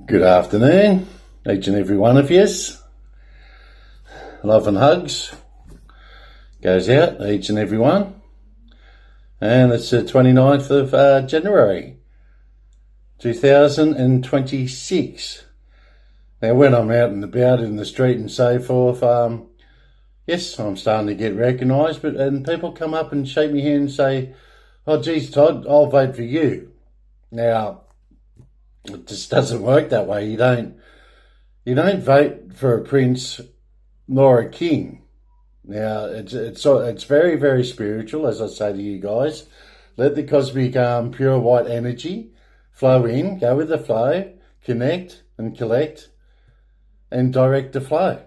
Good afternoon, each and every one of yous. Love and hugs goes out, each and every one. And it's the 29th of January 2026. Now, when I'm out and about in the street and so forth, yes, I'm starting to get recognised, and people come up and shake me hand and say, "Oh, geez, Todd, I'll vote for you." Now, it just doesn't work that way. You don't vote for a prince nor a king. Now, it's very, very spiritual, as I say to you guys. Let the cosmic pure white energy flow in, go with the flow, connect and collect and direct the flow.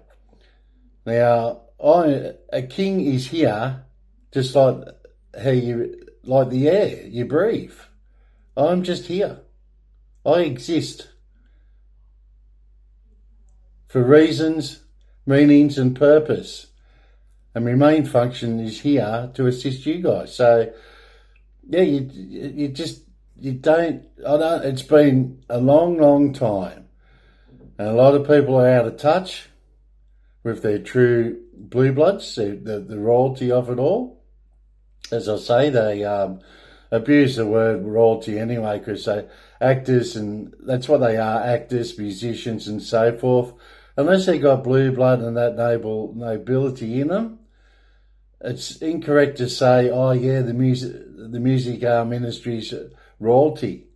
Now, a king is here just like like the air you breathe. I'm just here. I exist for reasons, meanings and purpose, and my main function is here to assist you guys. So yeah, it's been a long time, and a lot of people are out of touch with their true blue bloods, the royalty of it all. As I say, they abuse the word royalty anyway, because they actors, and that's what they are, actors, musicians and so forth. Unless they got blue blood and that nobility in them, it's incorrect to say, oh yeah, the music industry's royalty.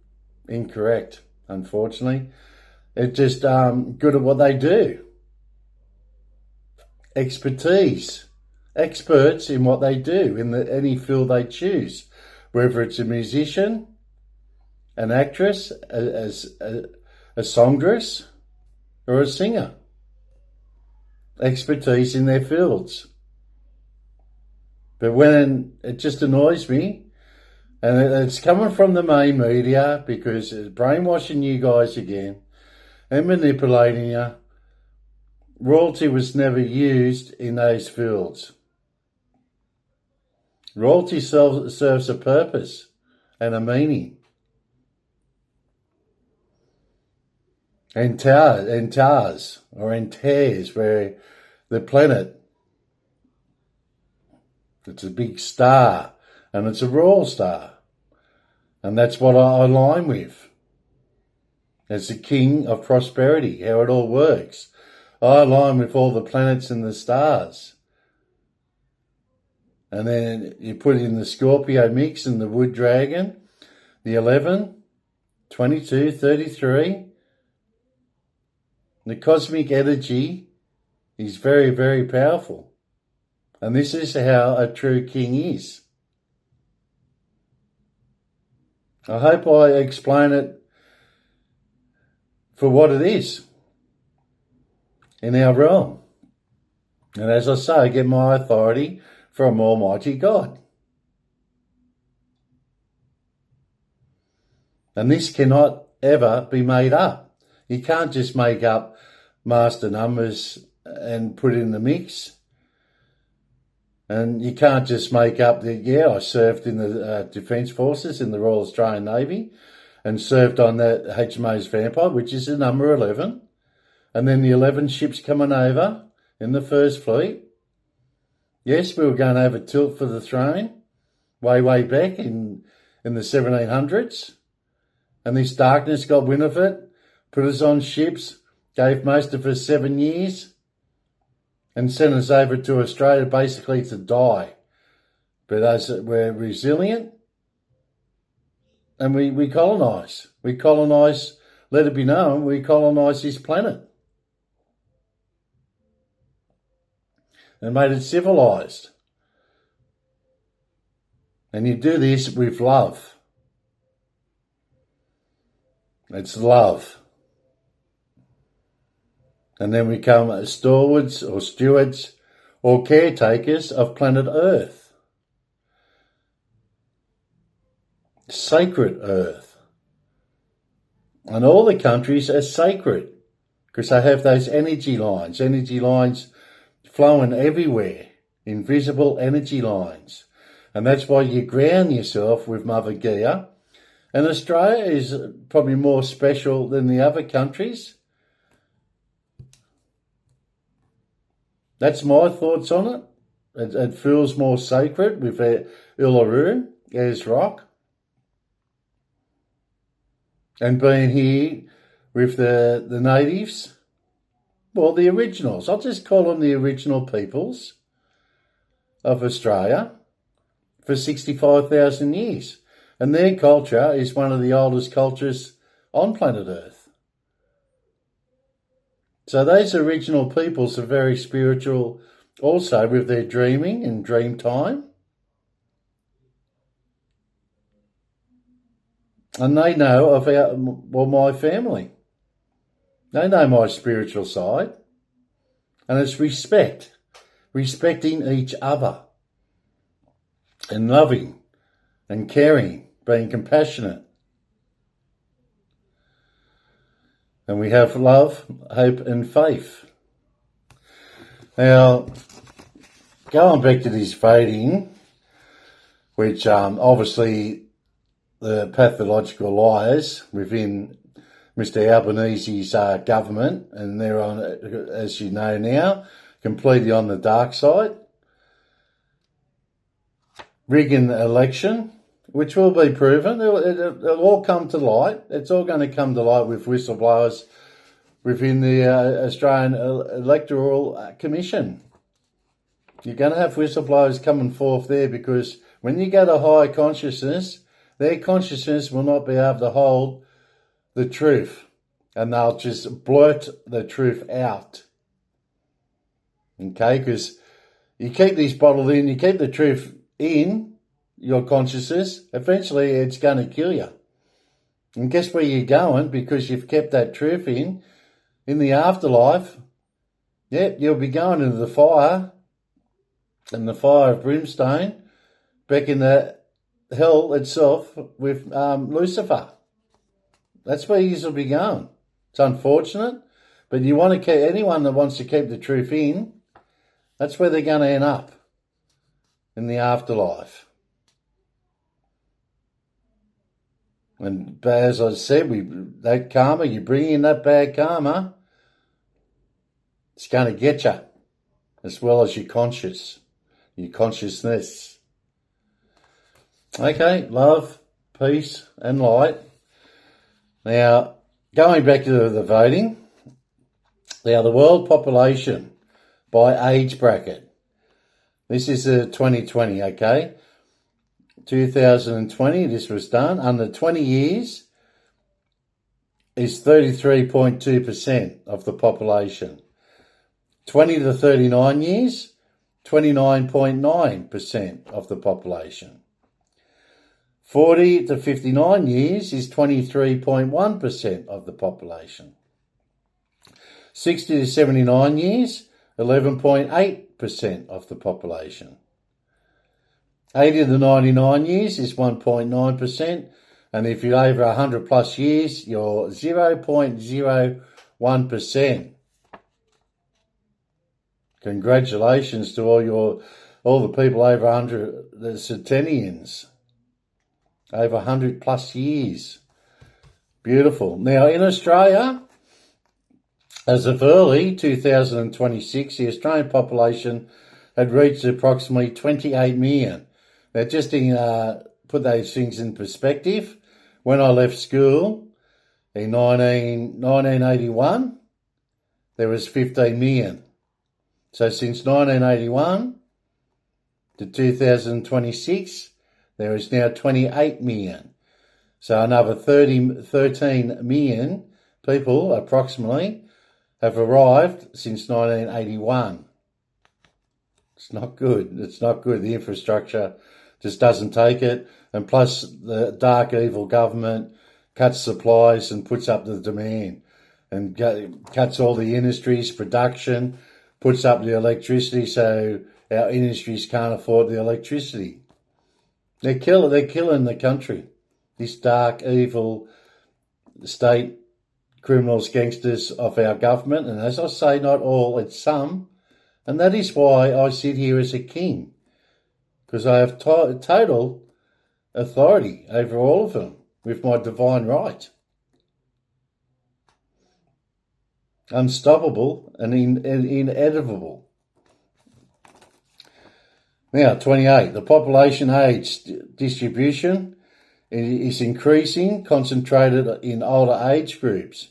Incorrect, unfortunately. It's just good at what they do. Expertise. Experts in what they do, in any field they choose. Whether it's a musician, an actress, a songstress, or a singer. Expertise in their fields. But when it just annoys me, and it's coming from the main media because it's brainwashing you guys again and manipulating you. Royalty was never used in those fields. Royalty serves a purpose and a meaning. Antares, where the planet, it's a big star, and it's a royal star. And that's what I align with. As the king of prosperity, how it all works. I align with all the planets and the stars. And then you put in the Scorpio mix and the wood dragon, the 11, 22, 33. The cosmic energy is very, very powerful. And this is how a true king is. I hope I explain it for what it is in our realm. And as I say, I get my authority from Almighty God. And this cannot ever be made up. You can't just make up master numbers and put in the mix. And you can't just make up I served in the Defence Forces in the Royal Australian Navy and served on that HMAS Vampire, which is the number 11. And then the 11 ships coming over in the First Fleet. Yes, we were going over tilt for the throne way back in the 1700s. And this darkness got wind of it, put us on ships, gave most of us 7 years, and sent us over to Australia basically to die. But as we're resilient, and we colonise. We colonise, let it be known, we colonise this planet. And made it civilised. And you do this with love. It's love. And then we become stewards or stewards or caretakers of planet Earth. Sacred Earth. And all the countries are sacred because they have those energy lines flowing everywhere, invisible energy lines. And that's why you ground yourself with Mother Gaia And Australia is probably more special than the other countries. That's my thoughts on it. It feels more sacred with Uluru as rock. And being here with the natives, well, the originals. I'll just call them the original peoples of Australia for 65,000 years. And their culture is one of the oldest cultures on planet Earth. So those original peoples are very spiritual also with their dreaming and dream time. And they know of my family. They know my spiritual side. And it's respecting each other and loving and caring, being compassionate. And we have love, hope and faith. Now, going back to this voting, which obviously the pathological liars within Mr. Albanese's government, and they're on, as you know now, completely on the dark side, rigging the election, which will be proven. It'll all come to light. It's all going to come to light with whistleblowers within the Australian Electoral Commission. You're going to have whistleblowers coming forth there, because when you go to higher consciousness, their consciousness will not be able to hold the truth, and they'll just blurt the truth out. Okay, because you keep this bottled in, you keep the truth in your consciousness, eventually it's going to kill you. And guess where you're going? Because you've kept that truth in the afterlife. Yep, you'll be going into the fire, and the fire of brimstone, back in the hell itself with Lucifer. That's where you will be going. It's unfortunate, but you want to keep anyone that wants to keep the truth in. That's where they're going to end up, in the afterlife. And as I said, that karma, you bring in that bad karma, it's going to get you, as well as your consciousness. Okay, love, peace and light. Now, going back to the voting, now the world population by age bracket. This is 2020, okay? 2020, this was done. Under 20 years is 33.2% of the population. 20 to 39 years, 29.9% of the population. 40 to 59 years is 23.1% of the population. 60 to 79 years, 11.8% of the population. 80 to 99 years is 1.9%, and if you're over 100 plus years, you're 0.01%. Congratulations to all the people over 100, the centennials, over 100 plus years. Beautiful. Now, in Australia, as of early 2026, the Australian population had reached approximately 28 million. Now, just to put those things in perspective, when I left school in 1981, there was 15 million. So since 1981 to 2026, there is now 28 million. So another 13 million people, approximately, have arrived since 1981. It's not good. It's not good. The infrastructure just doesn't take it. And plus, the dark, evil government cuts supplies and puts up the demand, and cuts all the industries, production, puts up the electricity, so our industries can't afford the electricity. They're killing the country. This dark, evil state criminals, gangsters of our government. And as I say, not all, it's some. And that is why I sit here as a king, because I have total authority over all of them. with my divine right. Unstoppable and inedible. Now, 28. The population age distribution is increasing, concentrated in older age groups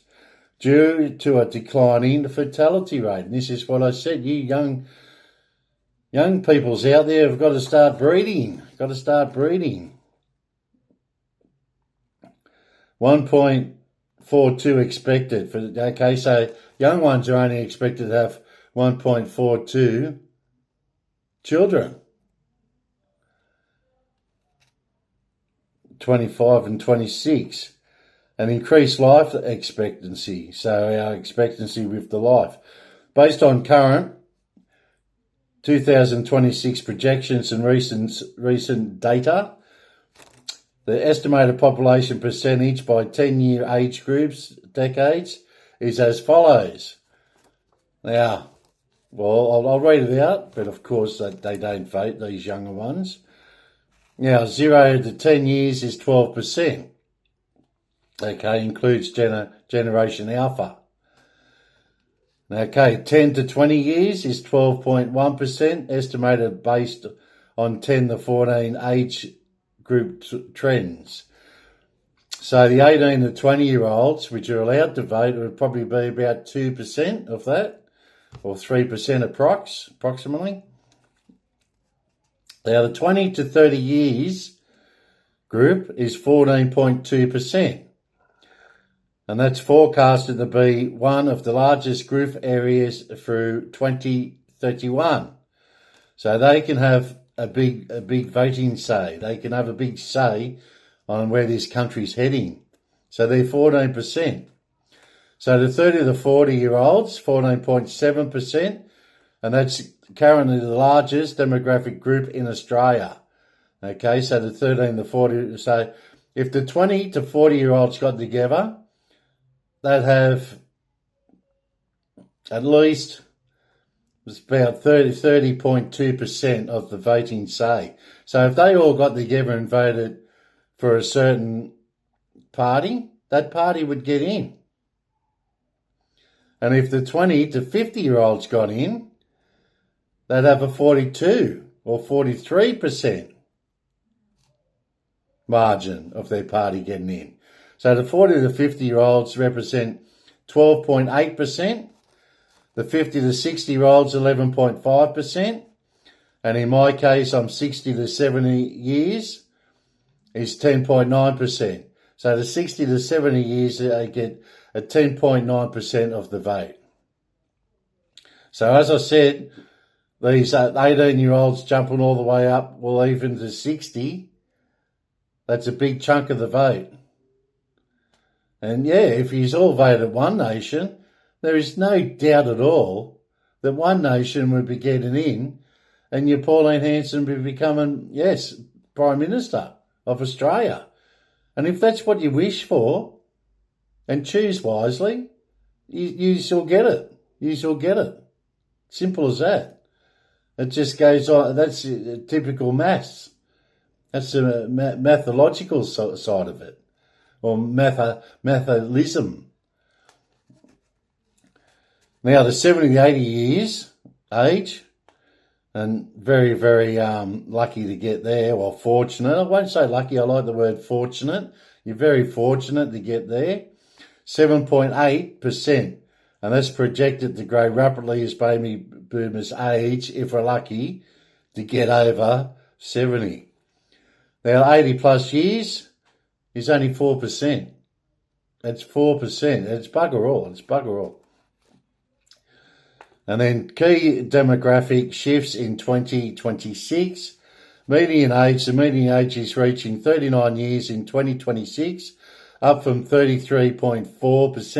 due to a declining fertility rate. And this is what I said. You young peoples out there have got to start breeding. 1.42 expected. So young ones are only expected to have 1.42 children. 25 and 26. An increased life expectancy. So our expectancy with the life. Based on current 2026 projections and recent data, the estimated population percentage by 10-year age groups, decades, is as follows. Now, well, I'll read it out, but of course they don't vote, these younger ones. Now, 0 to 10 years is 12%. Okay, includes Generation Alpha. Okay, 10 to 20 years is 12.1%, estimated based on 10 to 14 age group trends. So the 18 to 20-year-olds, which are allowed to vote, would probably be about 2% of that, or 3% approximately. Now the 20 to 30 years group is 14.2%. And that's forecasted to be one of the largest group areas through 2031. So they can have a big voting say. They can have a big say on where this country's heading. So they're 14%. So the 30 to 40-year-olds, 14.7%, and that's currently the largest demographic group in Australia. Okay, so the 13 to 40, so if the 20 to 40-year-olds got together, they'd have at least about 30.2% of the voting say. So if they all got together and voted for a certain party, that party would get in. And if the 20 to 50-year-olds got in, they'd have a 42 or 43% margin of their party getting in. So the 40 to 50-year-olds represent 12.8%, the 50 to 60-year-olds 11.5%, and in my case, I'm 60 to 70 years, is 10.9%. So the 60 to 70 years, they get a 10.9% of the vote. So as I said, these 18-year-olds jumping all the way up, well, even to 60, that's a big chunk of the vote. And yeah, if you all voted One Nation, there is no doubt at all that One Nation would be getting in and your Pauline Hanson would be becoming, yes, Prime Minister of Australia. And if that's what you wish for and choose wisely, you shall get it. You shall get it. Simple as that. It just goes on. That's typical maths. That's the mathological side of it. Or mathalism. Now, the 70 to 80 years age, and very, very lucky to get there, or fortunate. I won't say lucky, I like the word fortunate. You're very fortunate to get there. 7.8%, and that's projected to grow rapidly as baby boomers age, if we're lucky, to get over 70. Now, 80 plus years is only 4%. That's 4%. It's bugger all. It's bugger all. And then key demographic shifts in 2026. The median age is reaching 39 years in 2026, up from 33.4%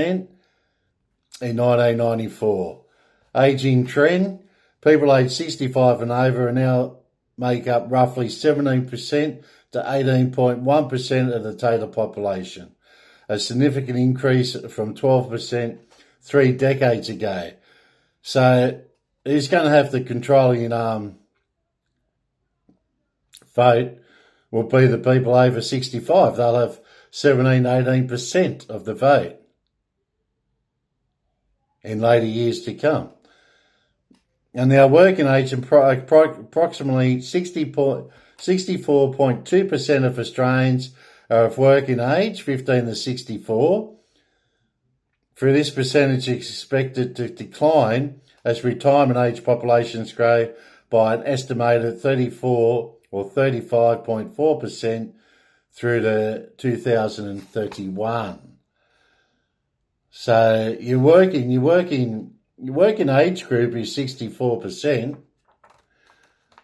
in 1994. Aging trend. People aged 65 and over are now make up roughly 17% to 18.1% of the total population, a significant increase from 12% 3 decades ago. So who's going to have the controlling vote will be the people over 65. They'll have 17-18% of the vote in later years to come. And now working age, approximately 64.2% of Australians are of working age, 15 to 64. For this percentage is expected to decline as retirement age populations grow by an estimated 34 or 35.4% through to 2031. So your working age group is 64%.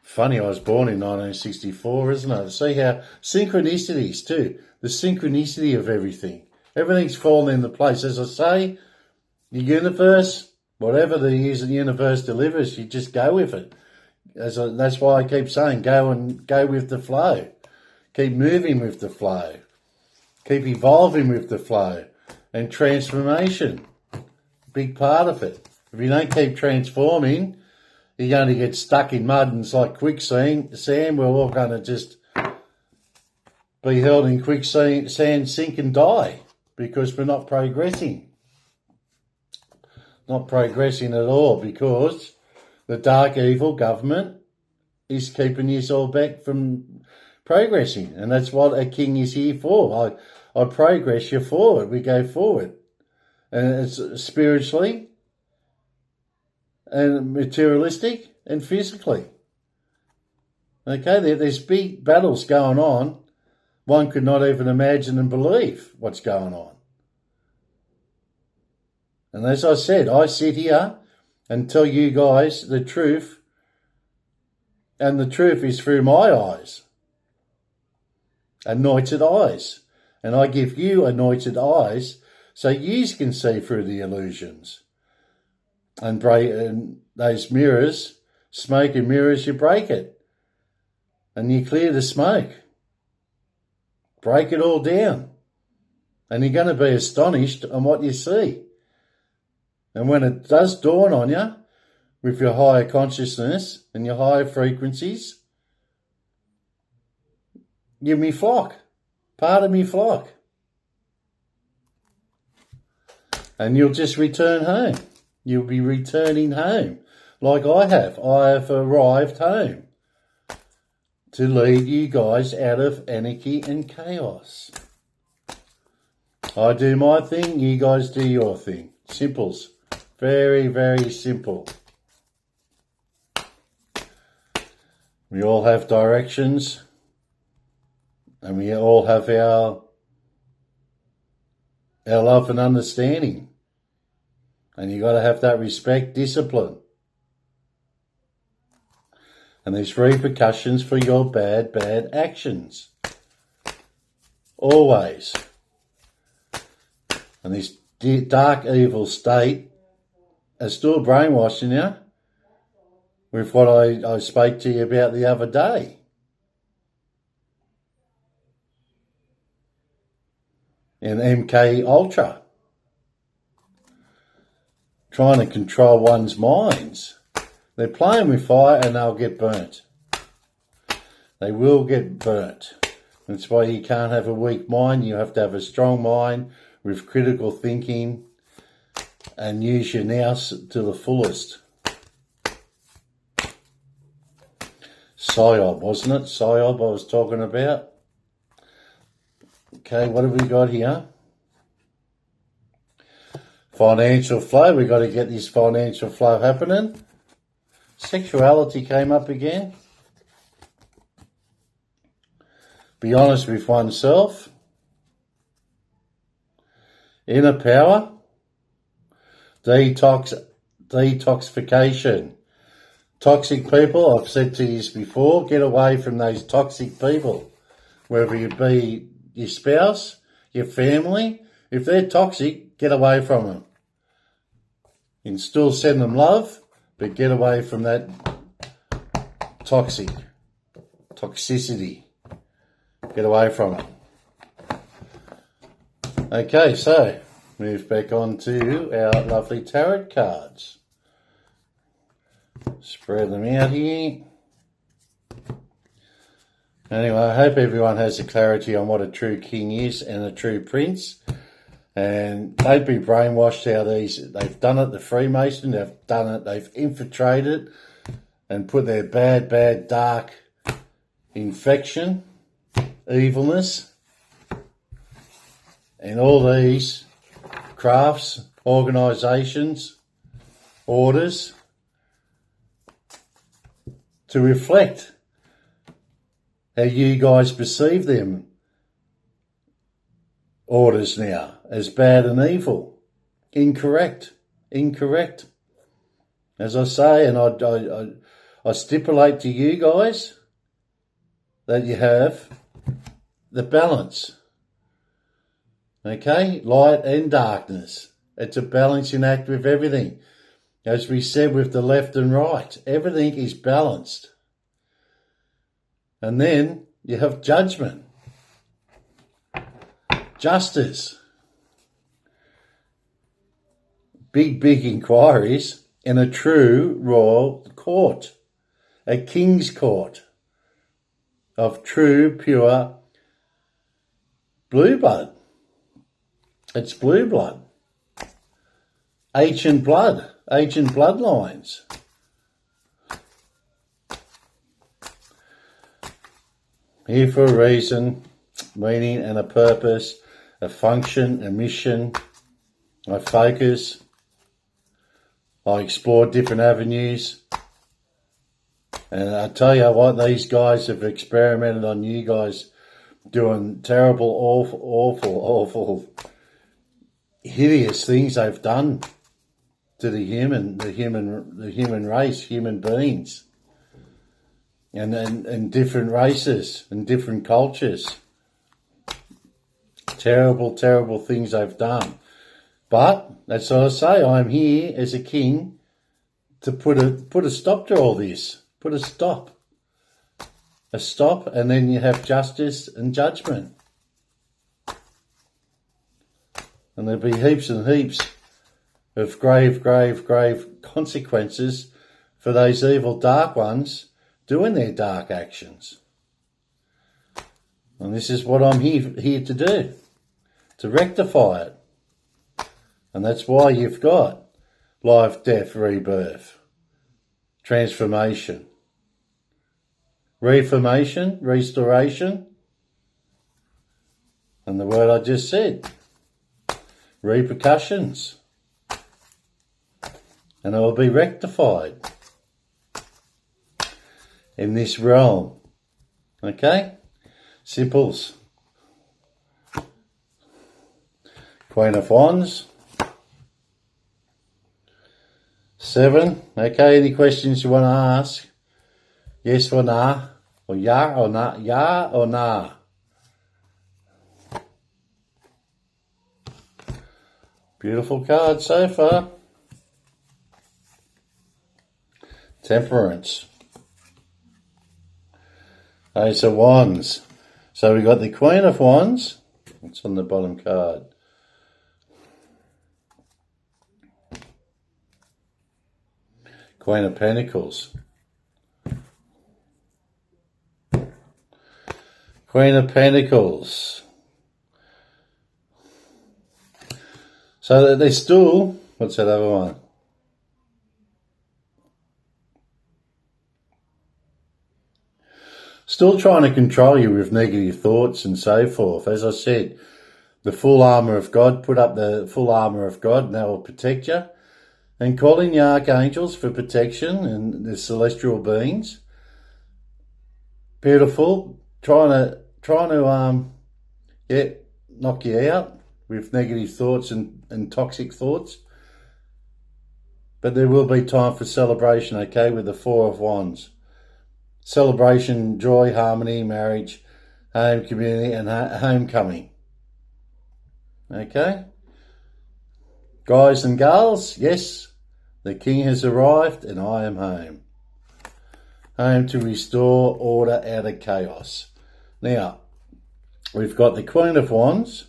Funny, I was born in 1964, isn't it? See how synchronicities too, the synchronicity of everything. Everything's fallen into place. As I say, the universe, whatever the universe delivers, you just go with it. That's why I keep saying go with the flow. Keep moving with the flow. Keep evolving with the flow. And transformation, big part of it. If you don't keep transforming, you're going to get stuck in mud, and it's like quicksand. We're all going to just be held in quicksand, sink and die because we're not progressing. Not progressing at all because the dark evil government is keeping us all back from progressing. And that's what a king is here for. I progress you forward. We go forward. And it's spiritually and materialistic and physically. Okay, there's big battles going on. One could not even imagine and believe what's going on. And as I said, I sit here and tell you guys the truth. And the truth is through my eyes. Anointed eyes. And I give you anointed eyes so you can see through the illusions. And those mirrors, smoke and mirrors, you break it. And you clear the smoke. Break it all down. And you're going to be astonished on what you see. And when it does dawn on you, with your higher consciousness and your higher frequencies, you're me flock. Part of me flock. And you'll just return home. You'll be returning home like I have. I have arrived home to lead you guys out of anarchy and chaos. I do my thing, you guys do your thing. Simples. Very, very simple. We all have directions. And we all have our love and understanding. And you got to have that respect, discipline. And there's repercussions for your bad actions. Always. And this dark evil state is still brainwashing you with what I spoke to you about the other day. In MK Ultra, trying to control one's minds. They're playing with fire and they'll get burnt. They will get burnt. That's why you can't have a weak mind. You have to have a strong mind with critical thinking and use your nous to the fullest. PSYOP, wasn't it? PSYOP I was talking about. Okay, what have we got here? Financial flow. We've got to get this financial flow happening. Sexuality came up again. Be honest with oneself. Inner power. Detoxification. Toxic people, I've said to you before, get away from those toxic people. Whether you be your spouse, your family, if they're toxic, get away from them. You can still send them love, but get away from that toxicity. Get away from it. Okay, so move back on to our lovely tarot cards. Spread them out here. Anyway, I hope everyone has the clarity on what a true king is and a true prince. And don't be brainwashed how they've done it, the Freemason, they've done it, they've infiltrated and put their bad, dark infection, evilness, and all these crafts, organisations, orders to reflect how you guys perceive them orders now as bad and evil. Incorrect. As I say, and I stipulate to you guys that you have the balance. Okay? Light and darkness. It's a balancing act with everything. As we said with the left and right, everything is balanced. And then you have judgment, justice, big inquiries in a true royal court, a king's court of true, pure blue blood. It's blue blood, ancient bloodlines. Here for a reason, meaning and a purpose, a function, a mission. I focus. I explore different avenues. And I tell you what, these guys have experimented on you guys doing terrible, awful, hideous things they've done to the human race, human beings. And different races and different cultures. Terrible things they've done. But that's what I say. I'm here as a king to put a stop to all this. Put a stop. A stop, and then you have justice and judgment. And there'll be heaps and heaps of grave consequences for those evil dark ones doing their dark actions. And this is what I'm here to do, to rectify it. And that's why you've got life, death, rebirth, transformation, reformation, restoration, and the word I just said, repercussions. And it will be rectified in this realm. Okay? Simples. Queen of Wands. 7. Okay, any questions you want to ask? Yes or nah? Or yeah or nah? Yeah or nah? Beautiful card so far. Temperance. Ace of Wands. So we got the Queen of Wands. It's on the bottom card. Queen of Pentacles. Queen of Pentacles. So they're still, what's that other one? Still trying to control you with negative thoughts and so forth. As I said, the full armour of God, put up the full armour of God and that will protect you. And calling the archangels for protection and the celestial beings. Beautiful. Trying to knock you out with negative thoughts and toxic thoughts. But there will be time for celebration, okay, with the Four of Wands. Celebration, joy, harmony, marriage, home, community, and homecoming. Okay? Guys and girls, yes, the king has arrived and I am home. Home to restore order out of chaos. Now, we've got the Queen of Wands,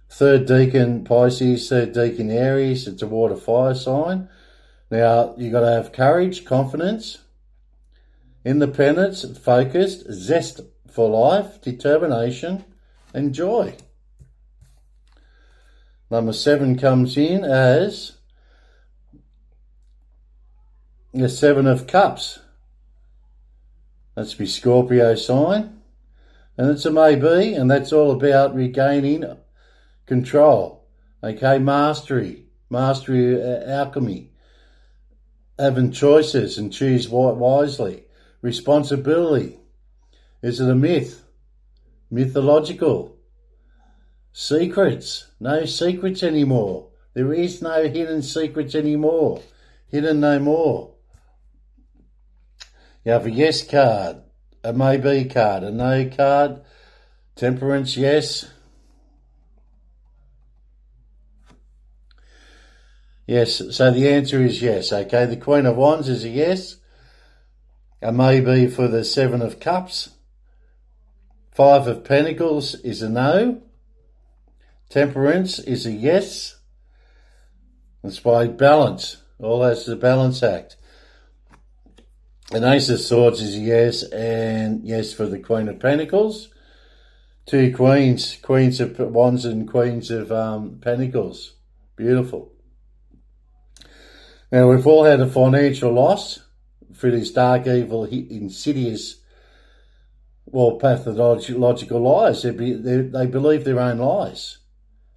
third deacon Pisces, third deacon Aries. It's a water fire sign. Now, you've got to have courage, confidence, independence, focused, zest for life, determination, and joy. Number 7 comes in as the 7 of Cups. That's my Scorpio sign. And it's a maybe, and that's all about regaining control. Okay, mastery, alchemy, having choices and choose wisely. Responsibility. Is it a myth? Mythological. Secrets. No secrets anymore. There is no hidden secrets anymore. Hidden no more. You have a yes card, a maybe card, a no card, temperance, yes. Yes, so the answer is yes, okay. The Queen of Wands is a yes, a maybe for the 7 of Cups. 5 of Pentacles is a no. Temperance is a yes. It's by balance. All that's the balance act. An Ace of Swords is a yes, and yes for the Queen of Pentacles. 2 Queens, Queens of Wands and Queens of Pentacles. Beautiful. Now, we've all had a financial loss through this dark, evil, insidious, pathological lies. They believe their own lies.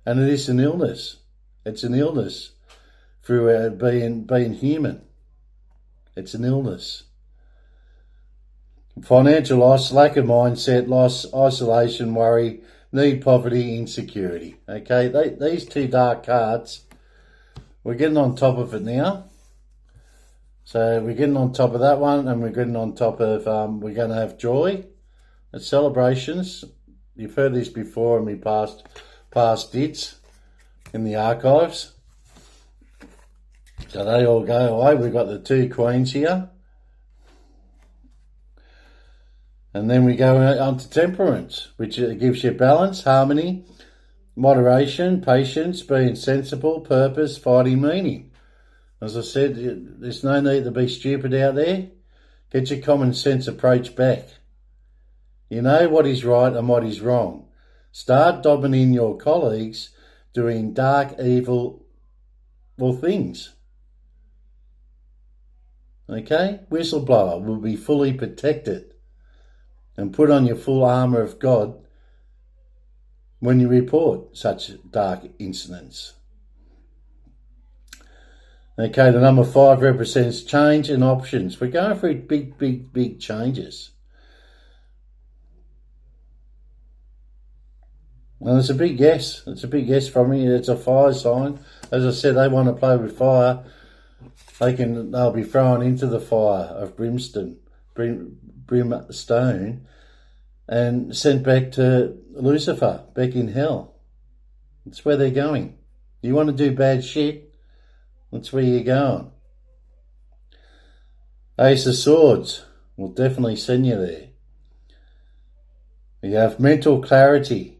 And it is an illness. It's an illness through being human. It's an illness. Financial loss, lack of mindset, loss, isolation, worry, need, poverty, insecurity. Okay, these 2 dark cards, we're getting on top of it now. So we're getting on top of that one, and we're getting on top of, we're going to have joy and celebrations. You've heard this before in my past dits in the archives. So they all go away. We've got the 2 Queens here. And then we go on to temperance, which gives you balance, harmony, moderation, patience, being sensible, purpose, finding meaning. As I said, there's no need to be stupid out there. Get your common sense approach back. You know what is right and what is wrong. Start dominating your colleagues doing dark, evil things. Okay? Whistleblower will be fully protected. And put on your full armour of God when you report such dark incidents. Okay, the number 5 represents change and options. We're going through big changes. And it's a big yes. It's a big yes from me. It's a fire sign. As I said, they want to play with fire. They'll be thrown into the fire of brimstone, and sent back to Lucifer, back in hell. That's where they're going. You want to do bad shit? That's where you're going. Ace of Swords will definitely send you there. You have mental clarity,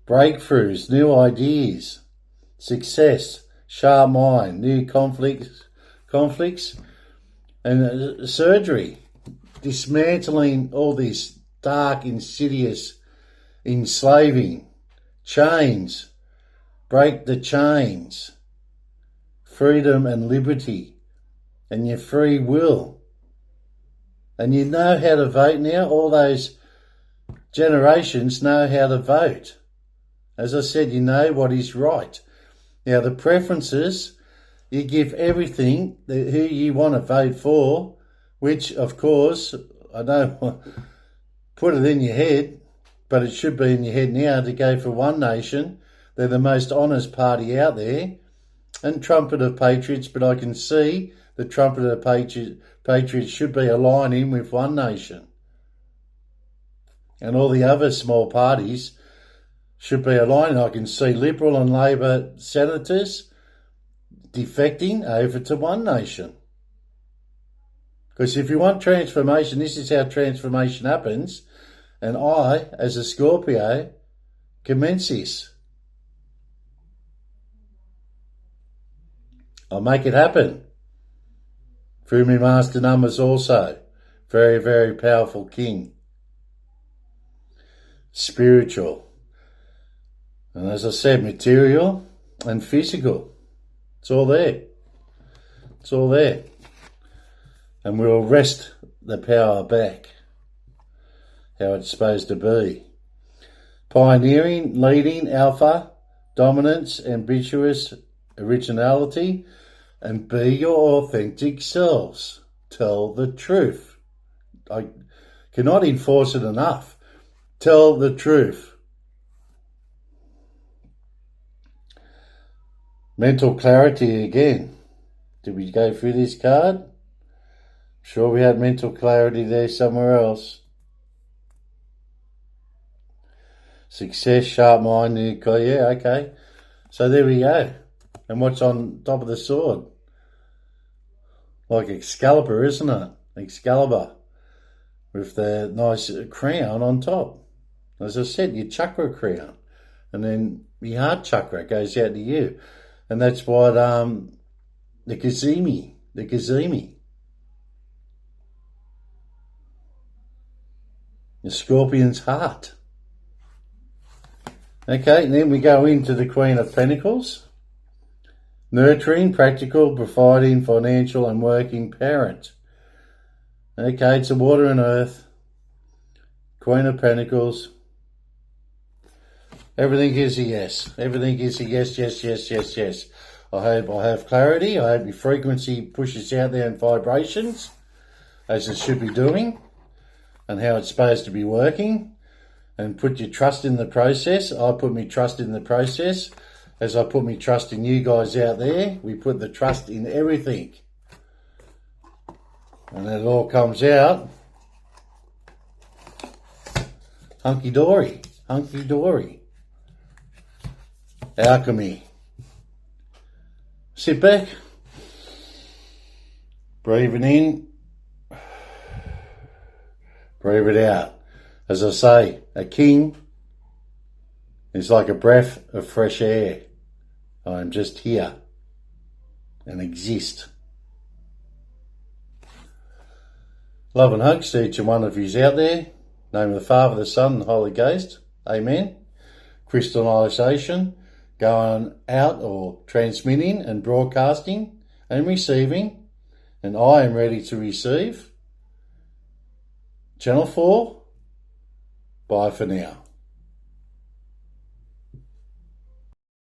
breakthroughs, new ideas, success, sharp mind, new conflicts, and surgery, dismantling all this dark, insidious, enslaving, chains, break the chains, freedom and liberty, and your free will. And you know how to vote now. All those generations know how to vote. As I said, you know what is right. Now, the preferences, you give everything who you want to vote for, which, of course, I don't put it in your head, but it should be in your head now to go for One Nation. They're the most honest party out there. And Trumpet of Patriots, but I can see the Trumpet of Patriots should be aligning with One Nation. And all the other small parties should be aligning. I can see Liberal and Labor senators defecting over to One Nation. Because if you want transformation, this is how transformation happens. And I, as a Scorpio, commence this. I'll make it happen. Through my master numbers also. Very, very powerful king. spiritual. And as I said, material and physical. It's all there. It's all there. And we'll wrest the power back, how it's supposed to be. Pioneering, leading, alpha, dominance, ambitious, originality, and be your authentic selves. Tell the truth. I cannot enforce it enough. Tell the truth. Mental clarity again. Did we go through this card? Sure we had mental clarity there somewhere else. Success, sharp mind, yeah, okay. So there we go. And what's on top of the sword? Like Excalibur, isn't it? Excalibur. With the nice crown on top. As I said, your chakra crown. And then your heart chakra goes out to you. And that's what the Kazemi. The Scorpion's heart. Okay, and then we go into the Queen of Pentacles. Nurturing, practical, providing, financial and working parent. Okay, it's a water and earth. Queen of Pentacles. Everything is a yes. Everything is a yes, yes, yes, yes, yes. I hope I have clarity. I hope your frequency pushes out there in vibrations, as it should be doing, and how it's supposed to be working. And put your trust in the process. I put my trust in the process. As I put my trust in you guys out there, we put the trust in everything. And it all comes out hunky-dory, hunky-dory. Alchemy. Sit back, breathe it in, breathe it out. As I say, a king is like a breath of fresh air. I am just here and exist. Love and hugs to each and one of you out there. Name of the Father, the Son, and the Holy Ghost. Amen. Crystallization, going out or transmitting and broadcasting and receiving. And I am ready to receive. Channel 4. Bye for now.